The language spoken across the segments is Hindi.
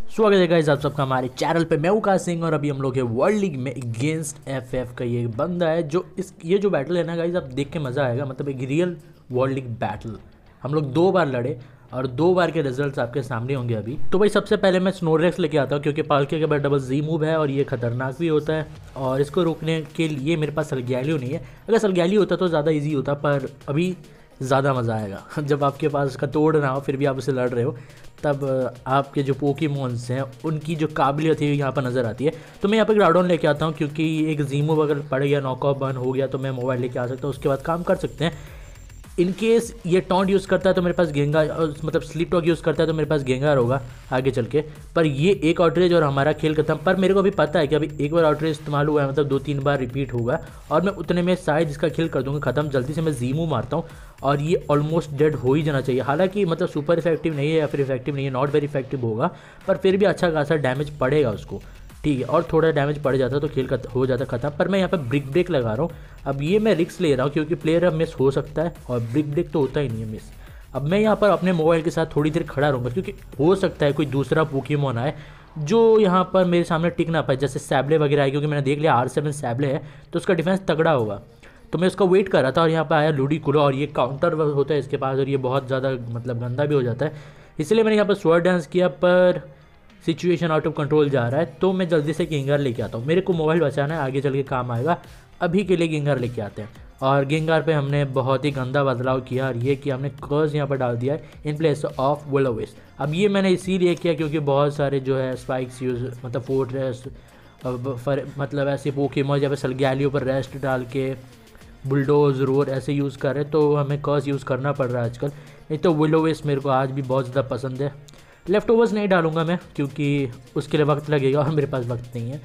स्वागत है गाइस आप सबका हमारे चैनल पे। मैं उकाश सिंह और अभी हम लोग है वर्ल्ड लीग में अगेंस्ट एफएफ का ये बंदा है जो ये जो बैटल है ना गाइस, आप देख के मज़ा आएगा। मतलब एक रियल वर्ल्ड लीग बैटल। हम लोग 2 बार लड़े और 2 बार के रिजल्ट्स आपके सामने होंगे अभी। तो भाई सबसे पहले मैं स्नोरेक्स लेके आता हूँ क्योंकि पालके के बाद डबल जी मूव है और ये खतरनाक भी होता है और इसको रोकने के लिए मेरे पास सलगैलियो नहीं है। अगर सलगैलियो होता तो ज़्यादा ईजी होता, पर अभी ज़्यादा मज़ा आएगा जब आपके पास उसका तोड़ ना हो फिर भी आप उसे लड़ रहे हो। तब आपके जो पोकेमॉन्स हैं उनकी जो काबिलियत है यहाँ पर नज़र आती है। तो मैं यहाँ पर ग्राउडॉन लेके आता हूँ क्योंकि एक जीमो अगर पड़ गया, नॉकआउट बर्न हो गया तो मैं मोबाइल लेके आ सकता हूँ, उसके बाद काम कर सकते हैं। इन केस ये टॉन्ट यूज़ करता है तो मेरे पास गेंगार, मतलब स्लीप टॉक यूज़ करता है तो मेरे पास गेंगार होगा आगे चल के। पर ये एक आउटरेज और हमारा खेल खत्म। पर मेरे को अभी पता है कि अभी एक बार आउटरेज इस्तेमाल हुआ है, मतलब 2-3 बार रिपीट होगा और मैं उतने में शायद इसका खेल कर दूंगा ख़त्म। जल्दी से मैं जीमू मारता हूँ और ये ऑलमोस्ट डेड हो ही जाना चाहिए। हालांकि मतलब सुपर इफेक्टिव नहीं है या फिर इफेक्टिव नहीं है, नॉट वेरी इफेक्टिव होगा, पर फिर भी अच्छा खासा डैमेज पड़ेगा उसको। ठीक है, और थोड़ा डैमेज पड़ जाता तो खेल हो जाता खत्म। पर मैं यहाँ पे ब्रिक ब्रेक लगा रहा हूँ। अब ये मैं रिस्क ले रहा हूँ क्योंकि प्लेयर अब मिस हो सकता है और ब्रिक ब्रेक तो होता ही नहीं है मिस। अब मैं यहाँ पर अपने मोबाइल के साथ थोड़ी देर खड़ा रहूँगा क्योंकि हो सकता है कोई दूसरा पोकेमॉन आए जो यहाँ पर मेरे सामने टिक ना पाए, जैसे सैबले वगैरह आए, क्योंकि मैंने देख लिया R7 सैबले है तो उसका डिफेंस तगड़ा होगा। तो मैं उसका वेट कर रहा था और यहाँ पर आया लूडिकुलो और ये काउंटर होता है इसके पास और ये बहुत ज़्यादा मतलब गंदा भी हो जाता है, इसलिए मैंने यहाँ पर स्वर्ड डांस किया। पर सिचुएशन आउट ऑफ कंट्रोल जा रहा है तो मैं जल्दी से गेंगार लेके आता हूँ। मेरे को मोबाइल बचाना है, आगे चल के काम आएगा। अभी के लिए गेंगार लेके आते हैं और गेंगार पे हमने बहुत ही गंदा बदलाव किया और ये कि हमने कर्ज यहाँ पर डाल दिया है इन प्लेस ऑफ विलोविस। अब ये मैंने इसीलिए किया क्योंकि बहुत सारे जो है स्पाइक्स यूज़, मतलब फोर्ट्रेस मतलब ऐसे पोकेमॉन जब सलगैलियो पर रेस्ट डाल के बुलडोज रोर ऐसे यूज़ कर रहे, तो हमें कर्ज यूज़ करना पड़ रहा है आजकल। नहीं तो विलोविस मेरे को आज भी बहुत ज़्यादा पसंद है। लेफ्ट ओवर्स नहीं डालूंगा मैं क्योंकि उसके लिए वक्त लगेगा और मेरे पास वक्त नहीं है।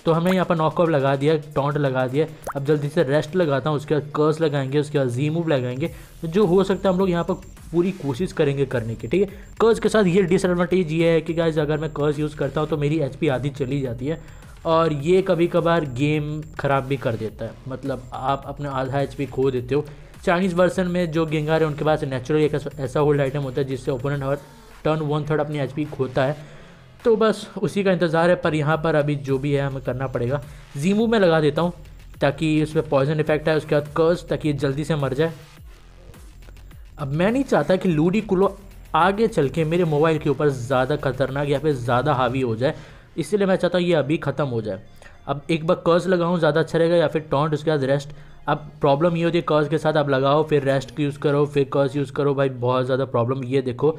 तो हमने यहाँ पर नॉकआउट लगा दिया, टॉन्ट लगा दिया। अब जल्दी से रेस्ट लगाता हूँ, उसके बाद कर्स लगाएंगे, उसके बाद जी मूव लगाएंगे। तो जो हो सकता है हम लोग यहाँ पर पूरी कोशिश करेंगे करने की। ठीक है, कर्स के साथ ये डिसएडवांटेज ये है कि गाइस अगर मैं कर्स यूज़ करता हूँ तो मेरी एचपी आधी चली जाती है और ये कभी कभार गेम ख़राब भी कर देता है। मतलब आप अपना आधा एचपी खो देते हो। चाइनीज़ वर्सन में जो गेंगार है उनके पास नेचुरल एक ऐसा होल्ड आइटम होता है जिससे ओपोनेंट हर टर्न 1/3 अपनी एचपी खोता है, तो बस उसी का इंतज़ार है। पर यहाँ पर अभी जो भी है हमें करना पड़ेगा। जीमू में लगा देता हूँ ताकि उसमें पॉइजन इफेक्ट है, उसके बाद कर्स ताकि ये जल्दी से मर जाए। अब मैं नहीं चाहता कि लूडिकुलो आगे चल के मेरे मोबाइल के ऊपर ज़्यादा खतरनाक या फिर ज़्यादा हावी हो जाए, इसलिए मैं चाहता हूँ ये अभी ख़त्म हो जाए। अब एक बार कर्स लगाऊँ ज़्यादा अच्छा रहेगा या फिर टॉन्ट, उसके बाद रेस्ट। अब प्रॉब्लम ये होती है कर्स के साथ आप लगाओ फिर रेस्ट यूज़ करो फिर कर्स यूज़ करो, भाई बहुत ज़्यादा प्रॉब्लम। ये देखो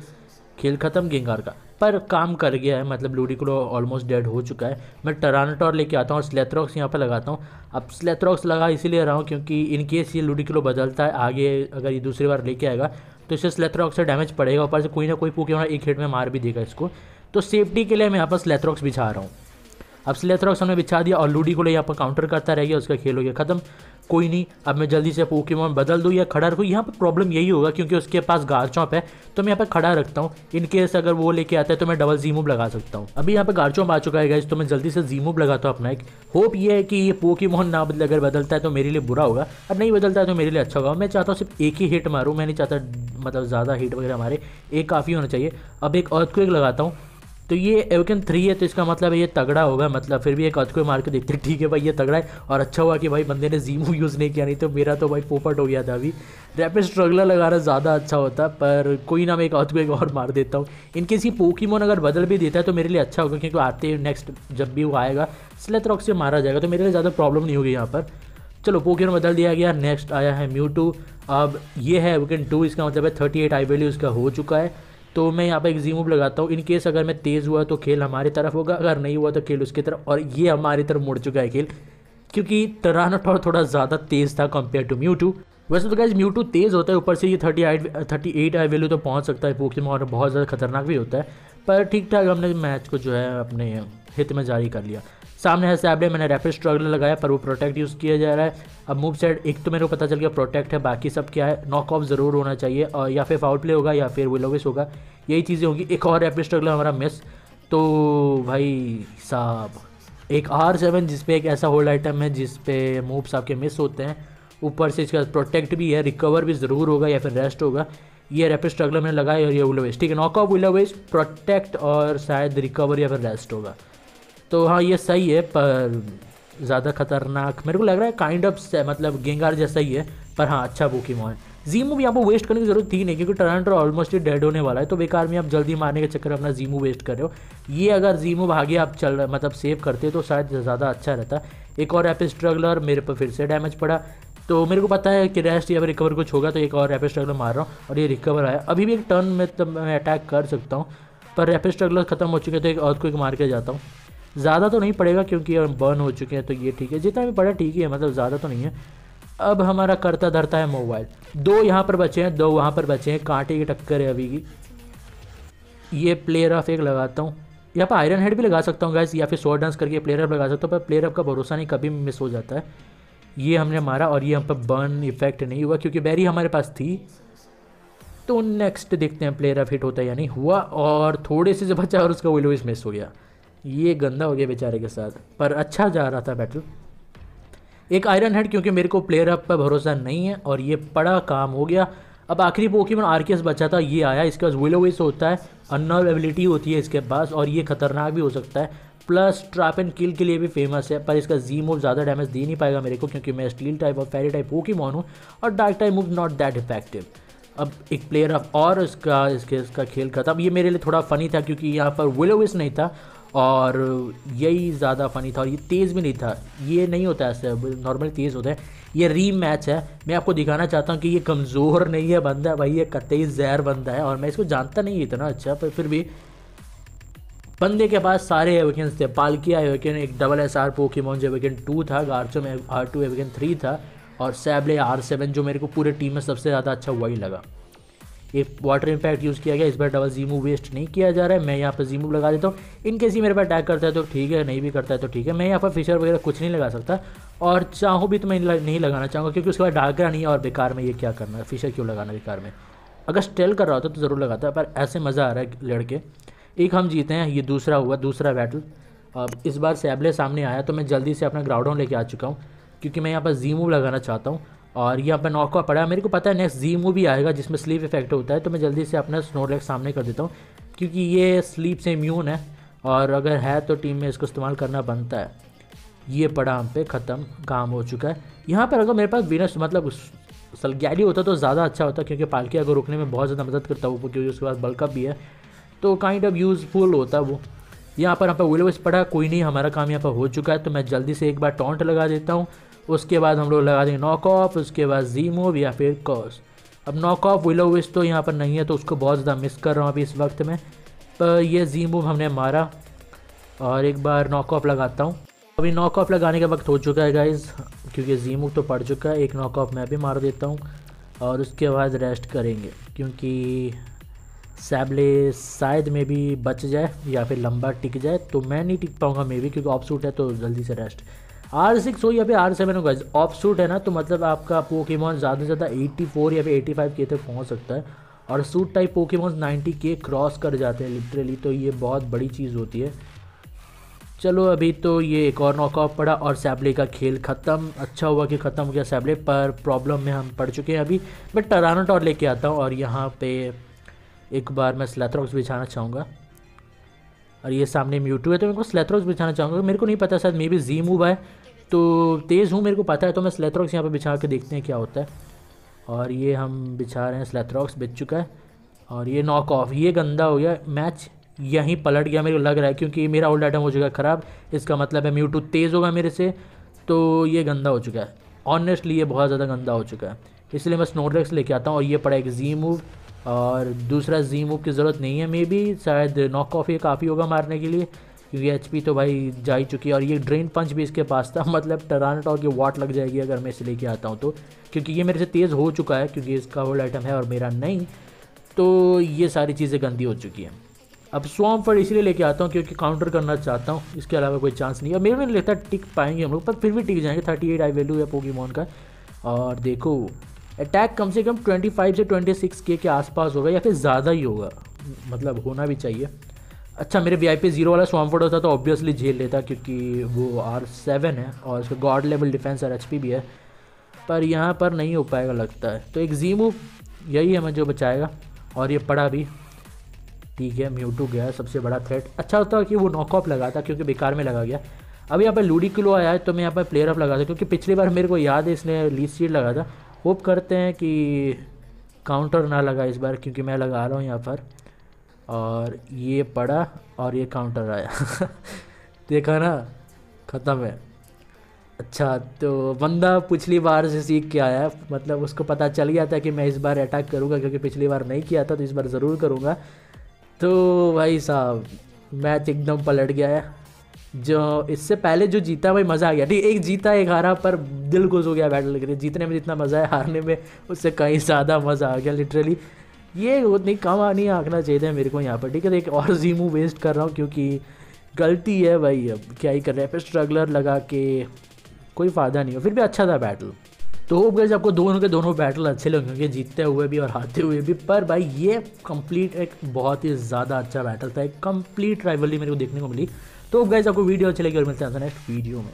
खेल खत्म गेंगार का, पर काम कर गया है। मतलब लूडिकुलो ऑलमोस्ट डेड हो चुका है। मैं टरानटोर लेके आता हूँ और स्लेथरॉक्स यहाँ पर लगाता हूँ। अब स्लेथरॉक्स लगा इसीलिए रहा हूँ क्योंकि इन केस ये लूडिकुलो बदलता है आगे, अगर ये दूसरी बार लेके आएगा तो इससे स्लेथरॉक्स से डैमेज पड़ेगा, ऊपर से कोई ना कोई पोकेमॉन एक हिट में मार भी देगा इसको। तो सेफ्टी के लिए मैं यहाँ पर स्लेथरॉक्स बिछा रहा हूँ। अब स्लेथरॉक्स हमने बिछा दिया और लूडिकुलो यहाँ पर काउंटर करता रह गया, उसका खेल हो गया खत्म। कोई नहीं, अब मैं जल्दी से पोकेमॉन बदल दूँ या खड़ा रखूँ। यहाँ पर प्रॉब्लम यही होगा क्योंकि उसके पास गार्चॉम्प है तो मैं यहाँ पर खड़ा रखता हूँ। इन केस अगर वो लेके आता है तो मैं डबल जी मूव लगा सकता हूँ। अभी यहाँ पर गार्चॉम्प आ चुका है गाइस, तो मैं जल्दी से जी मूव लगाता हूँ अपना। एक होप ये है कि ये पोकेमॉन ना बदले, अगर बदलता है तो मेरे लिए बुरा होगा और नहीं बदलता है तो मेरे लिए अच्छा होगा। मैं चाहता हूँ सिर्फ एक ही हिट मारूँ, मैं नहीं चाहता मतलब ज़्यादा हिट वगैरह मारे, एक काफ़ी होना चाहिए। अब एक अर्थक्वेक लगाता हूँ, तो ये एवोकन 3 है तो इसका मतलब है ये तगड़ा होगा। मतलब फिर भी एक अर्थक्वेक मार के देखते हैं, ठीक है भाई ये तगड़ा है। और अच्छा हुआ कि भाई बंदे ने जीमू यूज़ नहीं किया, नहीं तो मेरा तो भाई पोपट हो गया था। अभी रैपिड स्ट्रगलर लगाना ज़्यादा अच्छा होता, पर कोई ना, मैं एक अर्थक्वेक और मार देता हूँ। इनकेस ये पोकेमॉन अगर बदल भी देता है तो मेरे लिए अच्छा होगा क्योंकि आते नेक्स्ट जब भी वो आएगा स्लेथरॉक्स से मारा जाएगा तो मेरे लिए ज़्यादा प्रॉब्लम नहीं होगी यहाँ पर। चलो पोकेमॉन बदल दिया गया। नेक्स्ट आया है म्यूटू। अब ये है एवोकन 2, इसका मतलब है 38 आई वैल्यू इसका हो चुका है। तो मैं यहाँ पर एक जी मूव लगाता हूँ। इन केस अगर मैं तेज़ हुआ तो खेल हमारी तरफ होगा, अगर नहीं हुआ तो खेल उसकी तरफ, और ये हमारी तरफ मुड़ चुका है खेल क्योंकि टरानटोर थोड़ा ज़्यादा तेज़ था कंपेयर टू म्यूटू। वैसे तो गाइस म्यूटू तेज़ होता है, ऊपर से ये 38 आई वैल्यू तो पहुँच सकता है पोकेमॉन और बहुत ज़्यादा खतरनाक भी होता है। पर ठीक ठाक हमने मैच को जो है अपने हित में जारी कर लिया। सामने है सैबले, मैंने रैपिड स्ट्रगलर लगाया पर वो प्रोटेक्ट यूज़ किया जा रहा है। अब मूव सेट एक तो मेरे को पता चल गया प्रोटेक्ट है, बाकी सब क्या है, नॉक ऑफ ज़रूर होना चाहिए और या फिर फाउल प्ले होगा या फिर विलोविस होगा, यही चीज़ें होंगी। एक और रैपिड स्ट्रगलर हमारा मिस। तो भाई साहब एक R7 जिसपे एक ऐसा होल्ड आइटम है जिसपे मूव्स आपके मिस होते हैं, ऊपर से इसका प्रोटेक्ट भी है, रिकवर भी ज़रूर होगा या फिर रेस्ट होगा। ये रैपिड स्ट्रगलर मैंने लगाया और ये विलो वेस्ट, ठीक है। Knock off willow west, protect और शायद रिकवर या फिर रेस्ट होगा। तो हाँ ये सही है, पर ज़्यादा खतरनाक मेरे को लग रहा है, काइंड ऑफ मतलब गेंगार जैसा ही है, पर हाँ अच्छा पोकेमॉन। जीमू भी आपको वेस्ट करने की जरूरत थी नहीं, क्योंकि टोरंटो ऑलमोस्ट ही डेड होने वाला है, तो बेकार में आप जल्दी मारने के चक्कर में अपना जीमू वेस्ट कर रहे हो। ये अगर जीमू भागे आप चल मतलब सेव करते तो शायद ज़्यादा अच्छा रहता। एक और रैपिड स्ट्रगलर, मेरे पर फिर से डैमेज पड़ा, तो मेरे को पता है कि रेस्ट या फिर रिकवर कुछ होगा, तो एक और रैपिड स्ट्रगलर मार रहा हूँ और ये रिकवर आया। अभी भी एक टर्न में तब मैं अटैक कर सकता हूँ, पर रैपिड स्ट्रगलर खत्म हो चुके, तो एक अर्थक्वेक मार के जाता हूँ। ज़्यादा तो नहीं पड़ेगा क्योंकि बर्न हो चुके हैं, तो ये ठीक है, जितना भी पड़ा ठीक ही है, मतलब ज़्यादा तो नहीं है। अब हमारा करता धरता है मोबाइल, 2 यहाँ पर बचे हैं, 2 वहाँ पर बचे हैं, कांटे की टक्कर है अभी की। ये प्लेयर ऑफ एक लगाता हूँ, यहाँ पर आयरन हेड भी लगा सकता हूँ गाइस, या फिर स्वॉर्ड डांस करके प्लेयर ऑफ लगा सकता हूँ, पर प्लेयर ऑफ का भरोसा नहीं, कभी मिस हो जाता है। ये हमने मारा और ये हम पर बर्न इफेक्ट नहीं हुआ क्योंकि बैरी हमारे पास थी। तो नेक्स्ट देखते हैं प्लेयर ऑफ हिट होता है या नहीं हुआ, और थोड़े से बचा और उसका विलो मिस हो गया। ये गंदा हो गया बेचारे के साथ, पर अच्छा जा रहा था बैटल। एक आयरन हेड क्योंकि मेरे को प्लेयर अप पर भरोसा नहीं है, और ये बड़ा काम हो गया। अब आखिरी पोकेमॉन आर्कियस बचा था, ये आया, इसके पास विलो विस होता है, अननोन एबिलिटी होती है इसके पास, और ये खतरनाक भी हो सकता है, प्लस ट्रैप एंड किल के लिए भी फेमस है। पर इसका जी मूव ज़्यादा डैमेज दे नहीं पाएगा मेरे को, क्योंकि मैं स्टील टाइप और फेरी टाइप पोकेमॉन हूँ, और dark type move not that effective. अब एक प्लेयर ऑफ और इसका खेल खत्म। ये मेरे लिए थोड़ा फ़नी था क्योंकि यहाँ पर विलो विस नहीं था, और यही ज़्यादा फ़नी था, और ये तेज़ भी नहीं था। ये नहीं होता ऐसे, नॉर्मली तेज़ होता है। ये रीम मैच है, मैं आपको दिखाना चाहता हूँ कि ये कमज़ोर नहीं है बंदा भाई, ये कतई जहर बंदा है, और मैं इसको जानता नहीं इतना अच्छा, पर फिर भी बंदे के पास सारे एवेकेंस थे। पालकिया एवेकेन, एक डबल SR पोकेमॉन जो एवेकेन 2 था, गार्चो में R2 एवेकेन 3 था, और सैबले R7 जो मेरे को पूरे टीम में सबसे ज़्यादा अच्छा वही लगा। एक वाटर इम्पैक्ट यूज़ किया गया, इस बार डबल जीमू वेस्ट नहीं किया जा रहा है। मैं यहाँ पर जीमू लगा देता हूँ, इनकेस ही मेरे पास अटैक करता है तो ठीक है, नहीं भी करता है तो ठीक है। मैं यहाँ पर फिशर वगैरह कुछ नहीं लगा सकता, और चाहूँ भी तो मैं नहीं लगाना चाहूँगा, क्योंकि उसके बाद डाकरा नहीं है, और बेकार में ये क्या करना है, फिशर क्यों लगाना बेकार में। अगर स्टेल कर रहा होता तो ज़रूर लगाता, पर ऐसे मज़ा आ रहा है लड़के। एक हम जीते हैं, ये दूसरा हुआ, दूसरा बैटल। अब इस बार सैबले सामने आया, तो मैं जल्दी से अपना ग्राउंडाउन लेके आ चुका हूँ, क्योंकि मैं यहाँ पर जी मूव लगाना चाहता हूँ। और यहाँ पर नॉकआउट पड़ा है, मेरे को पता है नेक्स्ट जी मूव भी आएगा जिसमें स्लीप इफेक्ट होता है, तो मैं जल्दी से अपना स्नोरलैक्स सामने कर देता हूँ, क्योंकि ये स्लीप से इम्यून है, और अगर है तो टीम में इसको इस्तेमाल करना बनता है। ये पड़ा हम पे, ख़त्म, काम हो चुका है। यहाँ पर अगर मेरे पास वीनस मतलब सलग्यारी होता तो ज़्यादा अच्छा होता, क्योंकि पालकिया को रोकने में बहुत ज़्यादा मदद करता है वो, क्योंकि उसके पास बल्कअप भी है, तो काइंड ऑफ यूज़फुल होता वो। यहाँ पर विलो विस पड़ा, कोई नहीं, हमारा काम यहाँ पर हो चुका है, तो मैं जल्दी से एक बार टॉन्ट लगा देता हूँ। उसके बाद हम लोग लगा देंगे नॉक ऑफ, उसके बाद जी मूव या फिर कॉस। अब नॉक ऑफ विलो विस तो यहाँ पर नहीं है, तो उसको बहुत ज़्यादा मिस कर रहा हूँ अभी इस वक्त में, पर ये जी मूव हमने मारा, और एक बार नॉक ऑफ लगाता हूँ। अभी नॉक ऑफ लगाने का वक्त हो चुका है गाइज़, क्योंकि जी मूव तो पड़ चुका है। एक नॉक ऑफ मैं भी मार देता हूँ, और उसके बाद रेस्ट करेंगे, क्योंकि सैबले शायद में भी बच जाए या फिर लंबा टिक जाए, तो मैं नहीं टिक पाऊँगा मे भी, क्योंकि ऑफ सूट है, तो जल्दी से रेस्ट। R6 हो या फिर R7 हो गाइस, ऑफ सूट है ना, तो मतलब आपका पोकेमॉन ज़्यादा से ज़्यादा 84 या फिर 85K तक पहुँच सकता है, और suit type Pokemon 90K cross कर जाते हैं लिटरली, तो ये बहुत बड़ी चीज़ होती है। चलो अभी तो ये एक और नॉकआउट पड़ा, और सैबले का खेल ख़त्म। अच्छा हुआ कि ख़त्म हो गया सैबले, पर प्रॉब्लम में हम पड़ चुके हैं अभी। मैं टरानोटॉर लेके आता हूँ, और यहाँ पे एक बार मैं स्लैथरॉक्स बिछाना चाहूँगा, और ये सामने म्यूटू है, तो मेरे को स्लैथरॉक्स बिछाना चाहूँगा। मेरे को नहीं पता, शायद मे भी जी मूव है, तो तेज़ हूँ मेरे को पता है, तो मैं स्लैथरॉक्स यहाँ पे बिछा के देखते हैं क्या होता है। और ये हम बिछा रहे हैं, स्लैथरॉक्स बिछ चुका है, और ये नॉक ऑफ, ये गंदा हो गया, मैच यहीं पलट गया मेरे को लग रहा है, क्योंकि मेरा ओल्ड आइटम हो चुका है ख़राब। इसका मतलब है म्यूटू तेज़ होगा मेरे से, तो ये गंदा हो चुका है, ऑनेस्टली ये बहुत ज़्यादा गंदा हो चुका है, इसलिए मैं स्नोरलैक्स लेके आता हूँ। और ये पड़ा एक जी मूव, और दूसरा जी मूव की ज़रूरत नहीं है, मे बी शायद नॉक ऑफ ये काफ़ी होगा मारने के लिए, क्योंकि HP तो भाई जा ही चुकी है। और ये ड्रेन पंच भी इसके पास था, मतलब टरानोटॉर की वाट लग जाएगी अगर मैं इसे लेके आता हूँ तो, क्योंकि ये मेरे से तेज़ हो चुका है, क्योंकि इसका होल्ड आइटम है और मेरा नहीं, तो ये सारी चीज़ें गंदी हो चुकी हैं। अब स्वॉर्म फल इसलिए लेके आता हूँ क्योंकि काउंटर करना चाहता हूँ, इसके अलावा कोई चांस नहीं है। मेरे को नहीं लगता टिक पाएंगे हम लोग, पर फिर भी टिक जाएंगे। 38 आई वैल्यू है पोकेमॉन का, और देखो अटैक कम से कम 25 से 26K के आसपास होगा, या फिर ज़्यादा ही होगा, मतलब होना भी चाहिए। अच्छा, मेरे VIP 0 वाला स्वॉर्मफोर्ड होता तो ऑब्वियसली झेल लेता, क्योंकि वो R7 है और उसका गॉड लेवल डिफेंस और HP भी है, पर यहाँ पर नहीं हो पाएगा लगता है। तो एक जी मूव, यही हमें जो बचाएगा। और ये पड़ा भी, ठीक है। म्यूटू गया सबसे बड़ा थ्रेट। अच्छा होता कि वो नॉकऑफ लगा था क्योंकि बेकार में लगा गया। अभी यहाँ पर लूडिकुलो आया है तो मैं यहाँ पर प्लेयर ऑफ लगा था क्योंकि पिछली बार मेरे को याद है इसने लीज सीड लगा था। होप करते हैं कि काउंटर ना लगा इस बार, क्योंकि मैं लगा रहा हूँ यहाँ पर। और ये पड़ा और ये काउंटर आया देखा ना, ख़त्म है। अच्छा तो बंदा पिछली बार से सीख के आया है, मतलब उसको पता चल गया था कि मैं इस बार अटैक करूँगा क्योंकि पिछली बार नहीं किया था, तो इस बार ज़रूर करूँगा। तो भाई साहब मैच एकदम पलट गया है। जो इससे पहले जो जीता भाई मज़ा आ गया, ठीक, एक जीता एक हारा, पर दिल खुश हो गया बैटल के लिए। जीतने में जितना मज़ा है हारने में उससे कहीं ज़्यादा मज़ा आ गया लिटरली। ये उतनी कम नहीं आंकना चाहिए था मेरे को यहाँ पर, ठीक है। एक और जीमू वेस्ट कर रहा हूँ क्योंकि गलती है भाई, अब क्या ही कर रहे हैं। फिर स्ट्रगलर लगा के कोई फ़ायदा नहीं हो, फिर भी अच्छा था बैटल। तो होप गाइस आपको दोनों के दोनों बैटल अच्छे लगेंगे, जीतते हुए भी और हारते हुए भी। पर भाई ये कंप्लीट एक बहुत ही ज़्यादा अच्छा बैटल था, एक कंप्लीट राइवलरी मेरे को देखने को मिली। तो होप गाइस आपको वीडियो अच्छी लगी और मिलते हैं नेक्स्ट वीडियो में।